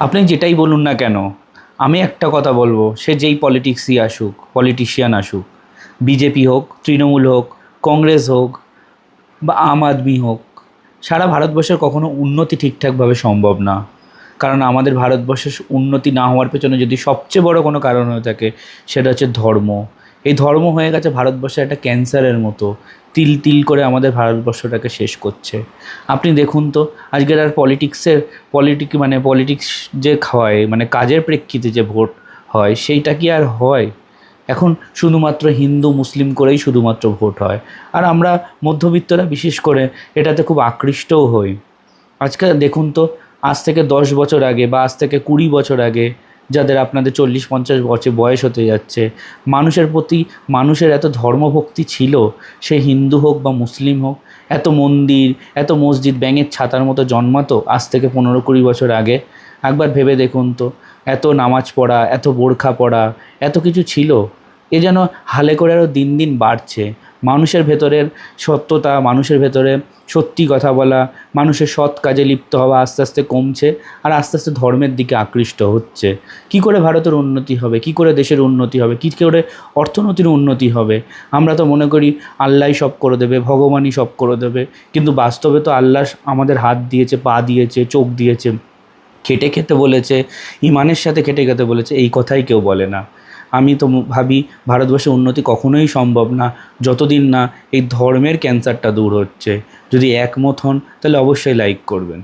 আপনি যেটাই বলুন না কেন, আমি একটা কথা বলবো, সে যেই পলিটিক্সই আসুক, পলিটিশিয়ান আসুক, বিজেপি হোক, তৃণমূল হোক, কংগ্রেস হোক বা আম আদমি হোক, সারা ভারতবর্ষের কখনো উন্নতি ঠিকঠাকভাবে সম্ভব না। কারণ আমাদের ভারতবর্ষের উন্নতি না হওয়ার পেছনে যদি সবচেয়ে বড় কোনো কারণ হয়ে থাকে, সেটা হচ্ছে ধর্ম। এই ধর্ম হয়ে গেছে ভারতবর্ষের একটা ক্যান্সারের মতো, তিল তিল করে আমাদের ভারতবর্ষটাকে শেষ করছে। আপনি দেখুন তো, আজকের আর পলিটিক্স যে হয়, মানে কাজের প্রেক্ষিতে যে ভোট হয়, সেইটা কি আর হয়? এখন শুধুমাত্র হিন্দু মুসলিম করেই শুধুমাত্র ভোট হয়। আর আমরা মধ্যবিত্তরা বিশেষ করে এটাতে খুব আকৃষ্টও হই। আজকে দেখুন তো, আজ থেকে 10 বছর আগে বা আজ থেকে 20 বছর আগে, যাদের আপনাদের 40-50 বছর বয়স হতে যাচ্ছে, মানুষের প্রতি মানুষের এত ধর্মভক্তি ছিল, সে হিন্দু হোক বা মুসলিম হোক। এত মন্দির, এত মসজিদ ব্যাঙের ছাতার মতো জন্মাতো আজ থেকে 15-20 বছর আগে। একবার ভেবে দেখুন তো, এত নামাজ পড়া, এত বোরখা পড়া, এত কিছু ছিল। এ যেন হালে করে আরও দিন দিন বাড়ছে। মানুষের ভেতরের সত্যতা, মানুষের ভেতরে সত্যি কথা বলা, মানুষের সৎ কাজে লিপ্ত হওয়া আস্তে আস্তে কমছে, আর আস্তে আস্তে ধর্মের দিকে আকৃষ্ট হচ্ছে। কি করে ভারতের উন্নতি হবে? কি করে দেশের উন্নতি হবে? কি করে অর্থনীতির উন্নতি হবে? আমরা তো মনে করি আল্লাহই সব করে দেবে, ভগবানই সব করে দেবে। কিন্তু বাস্তবে তো আল্লাহ আমাদের হাত দিয়েছে, পা দিয়েছে, চোখ দিয়েছে, খেটে খেতে বলেছে, ইমানের সাথে খেটে খেতে বলেছে, এই কথাই কেউ বলে না। আমি তো ভাবি ভারতবর্ষের উন্নতি কখনোই সম্ভব না যতদিন না এই ধর্মের ক্যান্সারটা দূর হচ্ছে। যদি একমত হন তাহলে অবশ্যই লাইক করবেন।